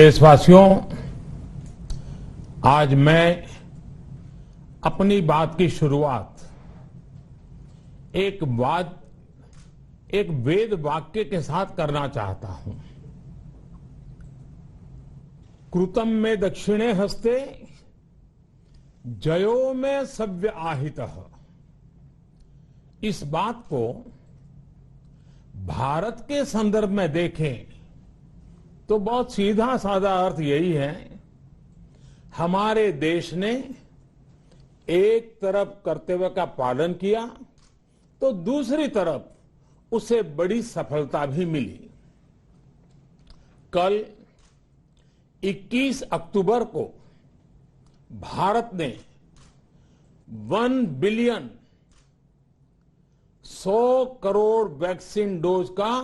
देशवासियों, आज मैं अपनी बात की शुरुआत एक वेद वाक्य के साथ करना चाहता हूं। कृतं में दक्षिणे हस्ते जयो में सव्य आहितः। इस बात को भारत के संदर्भ में देखें तो बहुत सीधा साधा अर्थ यही है, हमारे देश ने एक तरफ कर्तव्य का पालन किया तो दूसरी तरफ उसे बड़ी सफलता भी मिली। कल 21 अक्टूबर को भारत ने 1 बिलियन 100 करोड़ वैक्सीन डोज का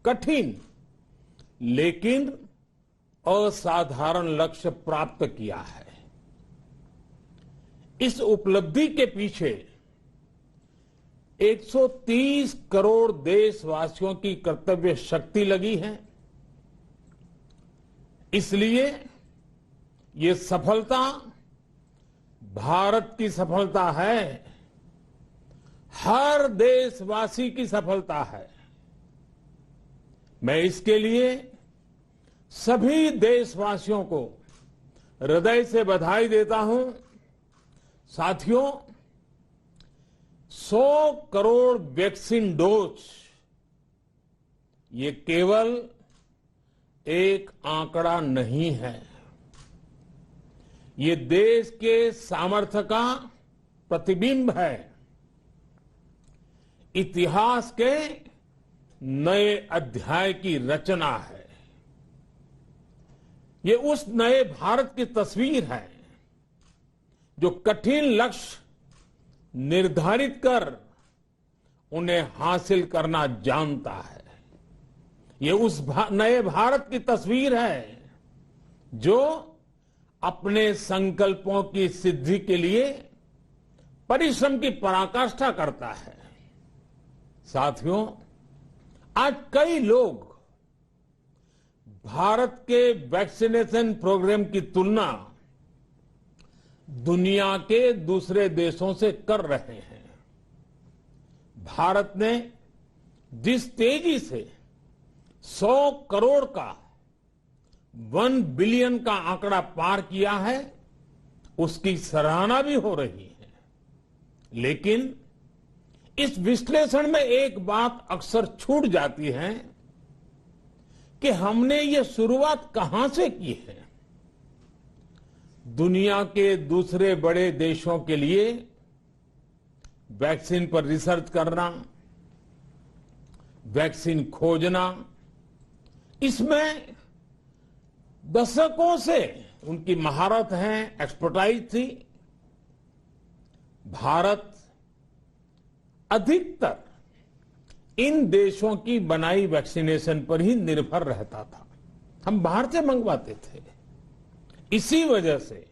कठिन लेकिन असाधारण लक्ष्य प्राप्त किया है। इस उपलब्धि के पीछे 130 करोड़ देशवासियों की कर्तव्य शक्ति लगी है। इसलिए ये सफलता भारत की सफलता है, हर देशवासी की सफलता है। मैं इसके लिए सभी देशवासियों को हृदय से बधाई देता हूं। साथियों, 100 करोड़ वैक्सीन डोज ये केवल एक आंकड़ा नहीं है, ये देश के सामर्थ्य का प्रतिबिंब है, इतिहास के नए अध्याय की रचना है। ये उस नए भारत की तस्वीर है जो कठिन लक्ष्य निर्धारित कर उन्हें हासिल करना जानता है। ये उस नए भारत की तस्वीर है जो अपने संकल्पों की सिद्धि के लिए परिश्रम की पराकाष्ठा करता है। साथियों, आज कई लोग भारत के वैक्सीनेशन प्रोग्राम की तुलना दुनिया के दूसरे देशों से कर रहे हैं। भारत ने जिस तेजी से 100 करोड़ का 1 बिलियन का आंकड़ा पार किया है, उसकी सराहना भी हो रही है। लेकिन इस विश्लेषण में एक बात अक्सर छूट जाती है कि हमने ये शुरुआत कहां से की है। दुनिया के दूसरे बड़े देशों के लिए वैक्सीन पर रिसर्च करना, वैक्सीन खोजना, इसमें दशकों से उनकी महारत है, एक्सपर्टाइज थी। भारत अधिकतर इन देशों की बनाई वैक्सीनेशन पर ही निर्भर रहता था, हम बाहर से मंगवाते थे। इसी वजह से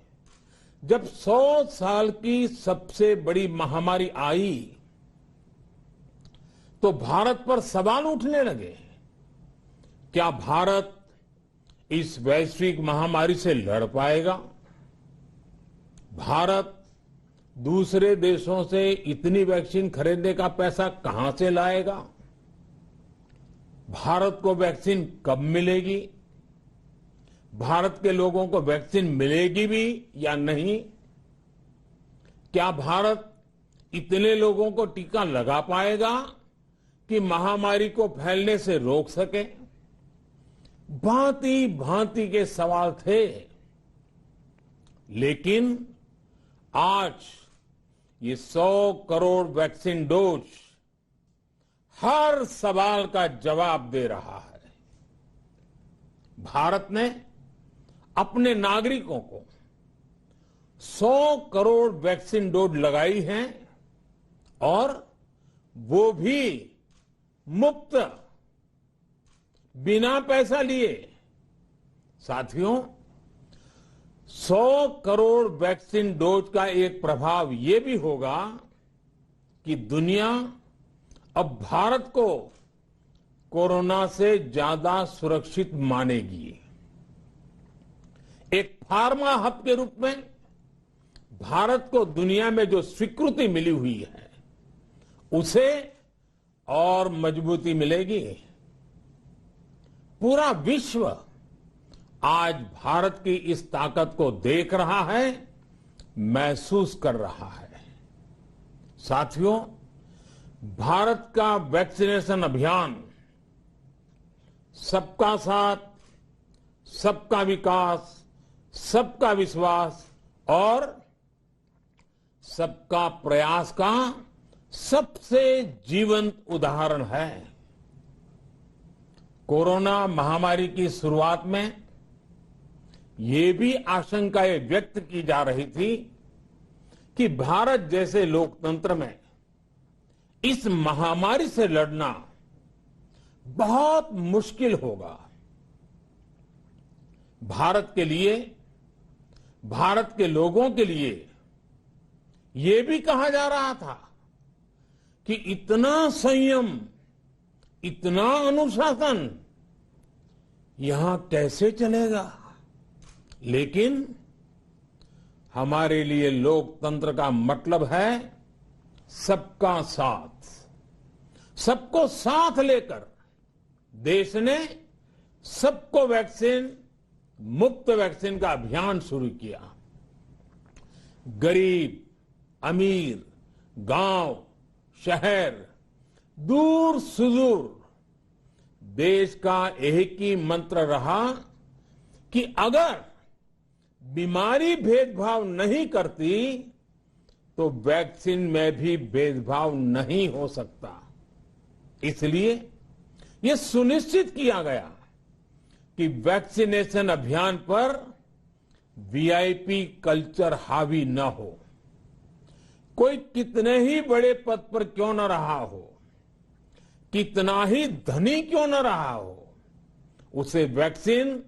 जब 100 साल की सबसे बड़ी महामारी आई तो भारत पर सवाल उठने लगे, क्या भारत इस वैश्विक महामारी से लड़ पाएगा? भारत दूसरे देशों से इतनी वैक्सीन खरीदने का पैसा कहां से लाएगा? भारत को वैक्सीन कब मिलेगी? भारत के लोगों को वैक्सीन मिलेगी भी या नहीं? क्या भारत इतने लोगों को टीका लगा पाएगा कि महामारी को फैलने से रोक सके? भांति भांति के सवाल थे। लेकिन आज ये 100 करोड़ वैक्सीन डोज हर सवाल का जवाब दे रहा है। भारत ने अपने नागरिकों को 100 करोड़ वैक्सीन डोज लगाई हैं और वो भी मुफ्त, बिना पैसा लिए। साथियों, 100 करोड़ वैक्सीन डोज का एक प्रभाव ये भी होगा कि दुनिया अब भारत को कोरोना से ज्यादा सुरक्षित मानेगी। एक फार्मा हब के रूप में भारत को दुनिया में जो स्वीकृति मिली हुई है उसे और मजबूती मिलेगी। पूरा विश्व आज भारत की इस ताकत को देख रहा है, महसूस कर रहा है। साथियों, भारत का वैक्सीनेशन अभियान सबका साथ, सबका विकास, सबका विश्वास और सबका प्रयास का सबसे जीवंत उदाहरण है। कोरोना महामारी की शुरुआत में ये भी आशंकाएं व्यक्त की जा रही थी कि भारत जैसे लोकतंत्र में इस महामारी से लड़ना बहुत मुश्किल होगा। भारत के लिए, भारत के लोगों के लिए ये भी कहा जा रहा था कि इतना संयम, इतना अनुशासन यहां कैसे चलेगा। लेकिन हमारे लिए लोकतंत्र का मतलब है सबका साथ। सबको साथ लेकर देश ने सबको वैक्सीन, मुफ्त वैक्सीन का अभियान शुरू किया। गरीब, अमीर, गांव, शहर, दूर सुदूर, देश का एक ही मंत्र रहा कि अगर बीमारी भेदभाव नहीं करती तो वैक्सीन में भी भेदभाव नहीं हो सकता। इसलिए यह सुनिश्चित किया गया कि वैक्सीनेशन अभियान पर वीआईपी कल्चर हावी न हो। कोई कितने ही बड़े पद पर क्यों न रहा हो, कितना ही धनी क्यों न रहा हो, उसे वैक्सीन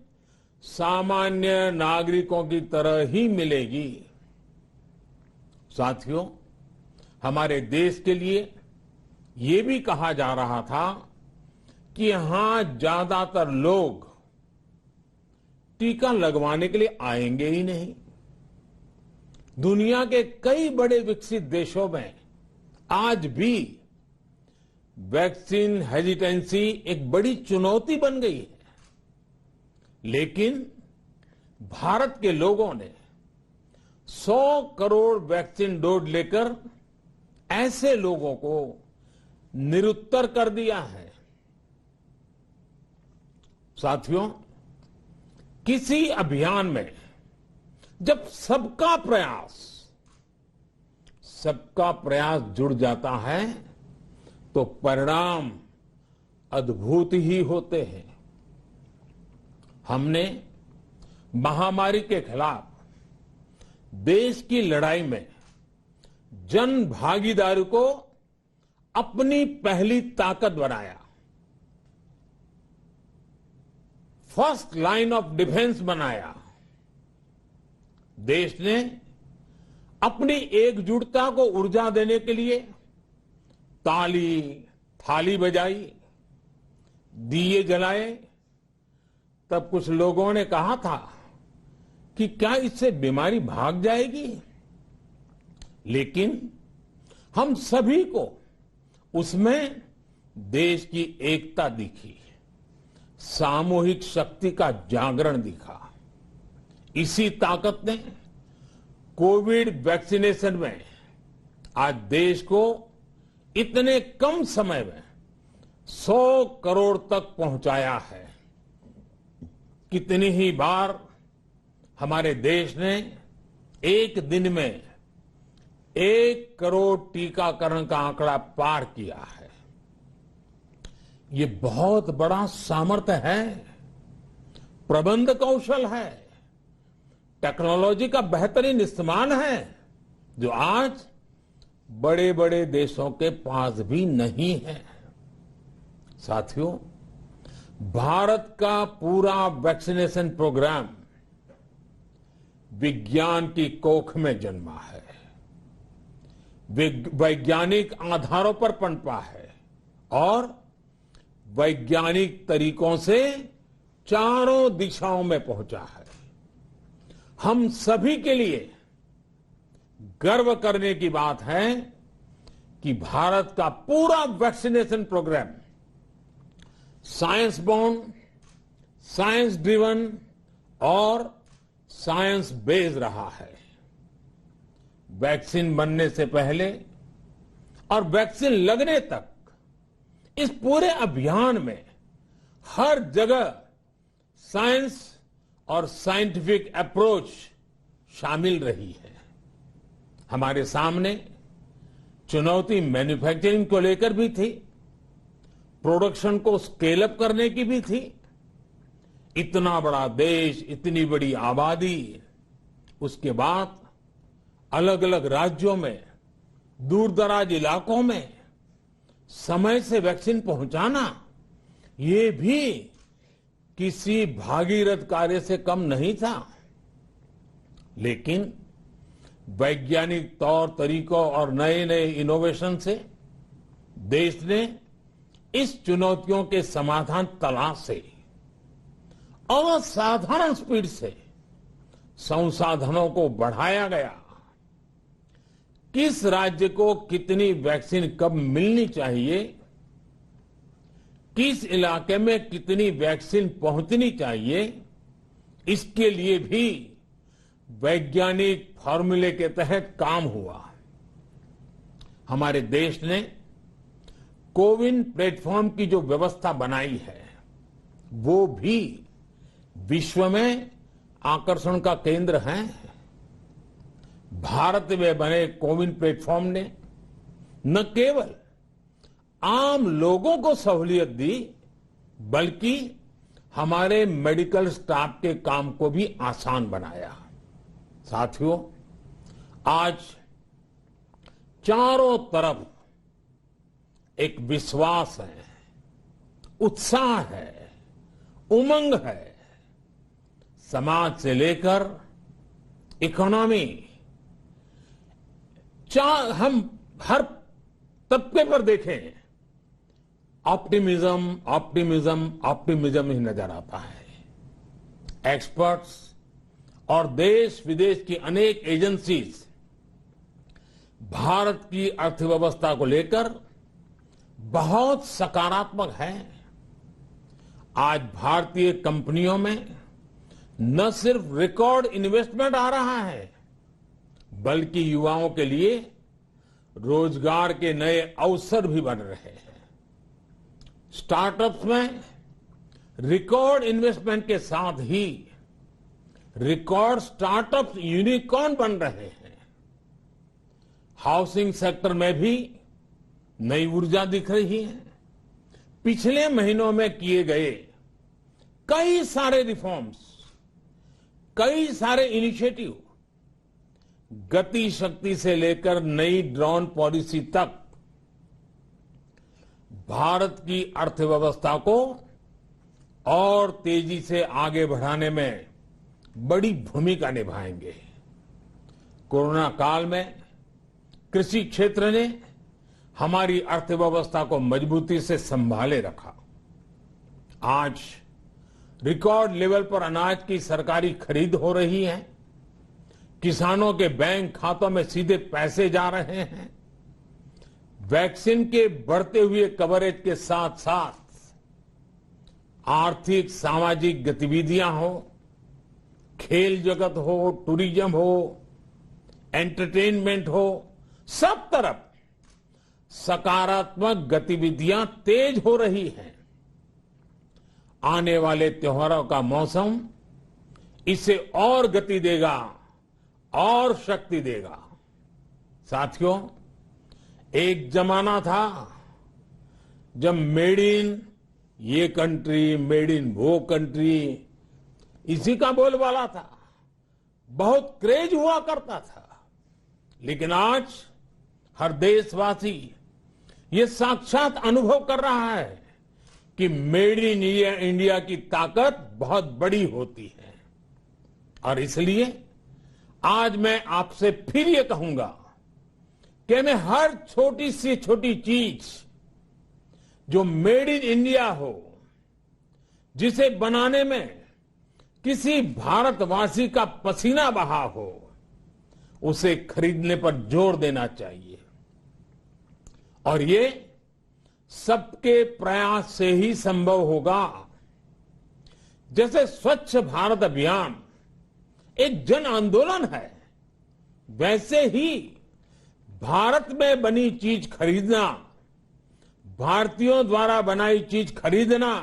सामान्य नागरिकों की तरह ही मिलेगी। साथियों, हमारे देश के लिए ये भी कहा जा रहा था कि यहां ज्यादातर लोग टीका लगवाने के लिए आएंगे ही नहीं। दुनिया के कई बड़े विकसित देशों में आज भी वैक्सीन हेजिटेंसी एक बड़ी चुनौती बन गई है। लेकिन भारत के लोगों ने 100 करोड़ वैक्सीन डोज लेकर ऐसे लोगों को निरुत्तर कर दिया है। साथियों, किसी अभियान में जब सबका प्रयास जुड़ जाता है तो परिणाम अद्भुत ही होते हैं। हमने महामारी के खिलाफ देश की लड़ाई में जन भागीदारी को अपनी पहली ताकत बनाया। फर्स्ट लाइन ऑफ डिफेंस बनाया। देश ने अपनी एकजुटता को ऊर्जा देने के लिए ताली, थाली बजाई, दिए जलाए। तब कुछ लोगों ने कहा था कि क्या इससे बीमारी भाग जाएगी। लेकिन हम सभी को उसमें देश की एकता दिखी, सामूहिक शक्ति का जागरण दिखा। इसी ताकत ने कोविड वैक्सीनेशन में आज देश को इतने कम समय में 100 करोड़ तक पहुंचाया है। कितनी ही बार हमारे देश ने एक दिन में 1 करोड़ टीकाकरण का आंकड़ा पार किया है। ये बहुत बड़ा सामर्थ्य है, प्रबंध कौशल है, टेक्नोलॉजी का बेहतरीन इस्तेमाल है, जो आज बड़े बड़े देशों के पास भी नहीं है। साथियों, भारत का पूरा वैक्सीनेशन प्रोग्राम विज्ञान की कोख में जन्मा है, वैज्ञानिक आधारों पर पनपा है और वैज्ञानिक तरीकों से चारों दिशाओं में पहुंचा है। हम सभी के लिए गर्व करने की बात है कि भारत का पूरा vaccination program science born, science driven और साइंस बेस्ड रहा है। वैक्सीन बनने से पहले और वैक्सीन लगने तक इस पूरे अभियान में हर जगह साइंस और साइंटिफिक अप्रोच शामिल रही है। हमारे सामने चुनौती मैन्युफैक्चरिंग को लेकर भी थी, प्रोडक्शन को स्केल अप करने की भी थी। इतना बड़ा देश, इतनी बड़ी आबादी, उसके बाद अलग अलग राज्यों में, दूर दराज इलाकों में समय से वैक्सीन पहुंचाना, ये भी किसी भागीरथ कार्य से कम नहीं था। लेकिन वैज्ञानिक तौर तरीकों और नए नए इनोवेशन से देश ने इस चुनौतियों के समाधान तलाशे और असाधारण स्पीड से संसाधनों को बढ़ाया गया। किस राज्य को कितनी वैक्सीन कब मिलनी चाहिए, किस इलाके में कितनी वैक्सीन पहुंचनी चाहिए, इसके लिए भी वैज्ञानिक फॉर्मूले के तहत काम हुआ। हमारे देश ने कोविन प्लेटफॉर्म की जो व्यवस्था बनाई है, वो भी विश्व में आकर्षण का केंद्र है। भारत में बने कोविन प्लेटफॉर्म ने न केवल आम लोगों को सहूलियत दी, बल्कि हमारे मेडिकल स्टाफ के काम को भी आसान बनाया। साथियों, आज चारों तरफ एक विश्वास है, उत्साह है, उमंग है। समाज से लेकर इकोनॉमी, हम हर तबके पर देखें, ऑप्टिमिज्म, ऑप्टिमिज्म, ऑप्टिमिज्म ही नजर आता है। एक्सपर्ट्स और देश विदेश की अनेक एजेंसीज भारत की अर्थव्यवस्था को लेकर बहुत सकारात्मक है। आज भारतीय कंपनियों में न सिर्फ रिकॉर्ड इन्वेस्टमेंट आ रहा है, बल्कि युवाओं के लिए रोजगार के नए अवसर भी बन रहे हैं। स्टार्टअप्स में रिकॉर्ड इन्वेस्टमेंट के साथ ही रिकॉर्ड स्टार्टअप यूनिकॉर्न बन रहे हैं। हाउसिंग सेक्टर में भी नई ऊर्जा दिख रही है। पिछले महीनों में किए गए कई सारे रिफॉर्म्स, कई सारे इनिशिएटिव, गति शक्ति से लेकर नई ड्रोन पॉलिसी तक भारत की अर्थव्यवस्था को और तेजी से आगे बढ़ाने में बड़ी भूमिका निभाएंगे। कोरोना काल में कृषि क्षेत्र ने हमारी अर्थव्यवस्था को मजबूती से संभाले रखा। आज रिकॉर्ड लेवल पर अनाज की सरकारी खरीद हो रही है। किसानों के बैंक खातों में सीधे पैसे जा रहे हैं। वैक्सीन के बढ़ते हुए कवरेज के साथ साथ आर्थिक सामाजिक गतिविधियां हो, खेल जगत हो, टूरिज्म हो, एंटरटेनमेंट हो, सब तरफ सकारात्मक गतिविधियां तेज हो रही हैं। आने वाले त्योहारों का मौसम इसे और गति देगा और शक्ति देगा। साथियों, एक जमाना था जब मेड इन ये कंट्री, मेड इन वो कंट्री, इसी का बोलबाला था, बहुत क्रेज हुआ करता था। लेकिन आज हर देशवासी ये साक्षात अनुभव कर रहा है कि मेड इन इंडिया की ताकत बहुत बड़ी होती है। और इसलिए आज मैं आपसे फिर ये कहूंगा कि मैं हर छोटी से छोटी चीज जो मेड इन इंडिया हो, जिसे बनाने में किसी भारतवासी का पसीना बहा हो, उसे खरीदने पर जोर देना चाहिए। और ये सबके प्रयास से ही संभव होगा। जैसे स्वच्छ भारत अभियान एक जन आंदोलन है, वैसे ही भारत में बनी चीज खरीदना, भारतीयों द्वारा बनाई चीज खरीदना,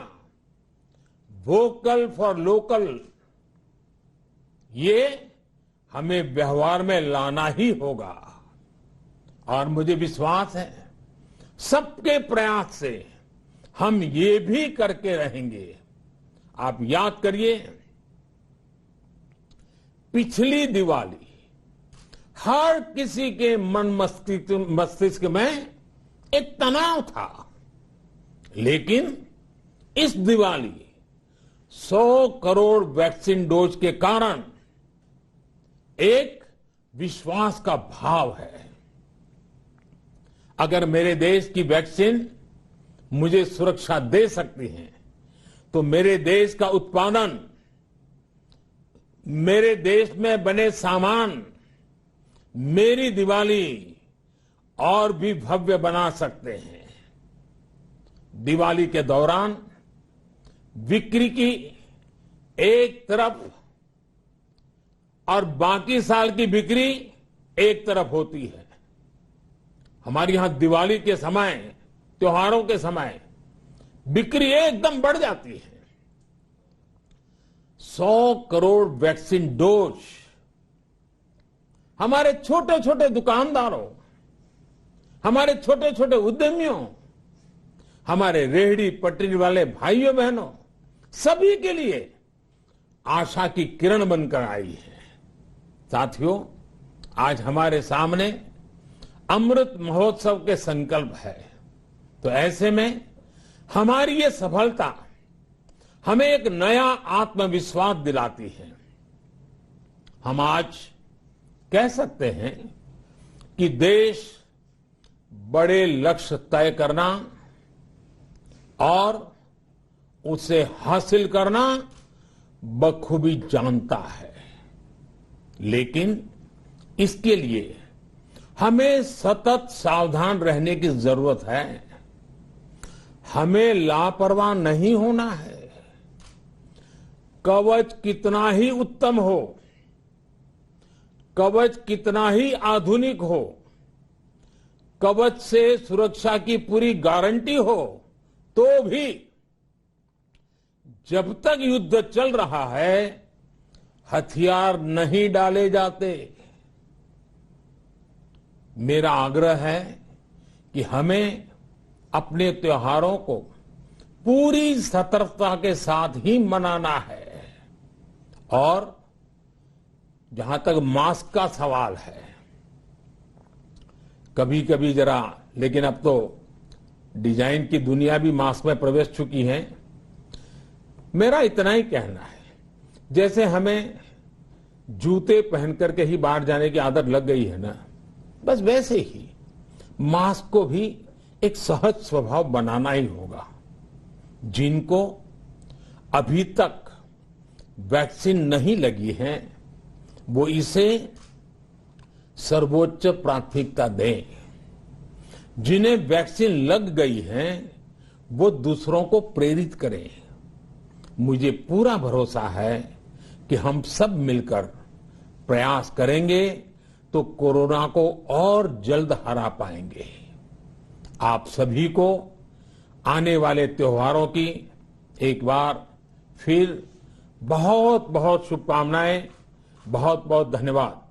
वोकल फॉर लोकल, ये हमें व्यवहार में लाना ही होगा। और मुझे विश्वास है सबके प्रयास से हम ये भी करके रहेंगे। आप याद करिए, पिछली दिवाली हर किसी के मन मस्तिष्क में एक तनाव था, लेकिन इस दिवाली 100 करोड़ वैक्सीन डोज के कारण एक विश्वास का भाव है। अगर मेरे देश की वैक्सीन मुझे सुरक्षा दे सकती है, तो मेरे देश का उत्पादन, मेरे देश में बने सामान मेरी दिवाली और भी भव्य बना सकते हैं। दिवाली के दौरान बिक्री की एक तरफ और बाकी साल की बिक्री एक तरफ होती है। हमारे यहां दिवाली के समय, त्योहारों के समय बिक्री एकदम बढ़ जाती है। 100 करोड़ वैक्सीन डोज हमारे छोटे छोटे दुकानदारों, हमारे छोटे छोटे उद्यमियों, हमारे रेहड़ी पटरी वाले भाइयों बहनों, सभी के लिए आशा की किरण बनकर आई है। साथियों, आज हमारे सामने अमृत महोत्सव के संकल्प है, तो ऐसे में हमारी ये सफलता हमें एक नया आत्मविश्वास दिलाती है। हम आज कह सकते हैं कि देश बड़े लक्ष्य तय करना और उसे हासिल करना बखूबी जानता है, लेकिन इसके लिए हमें सतत सावधान रहने की जरूरत है। हमें लापरवाह नहीं होना है। कवच कितना ही उत्तम हो, कवच कितना ही आधुनिक हो, कवच से सुरक्षा की पूरी गारंटी हो, तो भी जब तक युद्ध चल रहा है, हथियार नहीं डाले जाते। मेरा आग्रह है कि हमें अपने त्योहारों को पूरी सतर्कता के साथ ही मनाना है। और जहां तक मास्क का सवाल है, कभी कभी जरा, लेकिन अब तो डिजाइन की दुनिया भी मास्क में प्रवेश चुकी है। मेरा इतना ही कहना है, जैसे हमें जूते पहन करके ही बाहर जाने की आदत लग गई है ना, बस वैसे ही मास्क को भी एक सहज स्वभाव बनाना ही होगा। जिनको अभी तक वैक्सीन नहीं लगी है, वो इसे सर्वोच्च प्राथमिकता दें। जिन्हें वैक्सीन लग गई है, वो दूसरों को प्रेरित करें। मुझे पूरा भरोसा है कि हम सब मिलकर प्रयास करेंगे तो कोरोना को और जल्द हरा पाएंगे। आप सभी को आने वाले त्योहारों की एक बार फिर बहुत बहुत शुभकामनाएं, बहुत बहुत धन्यवाद।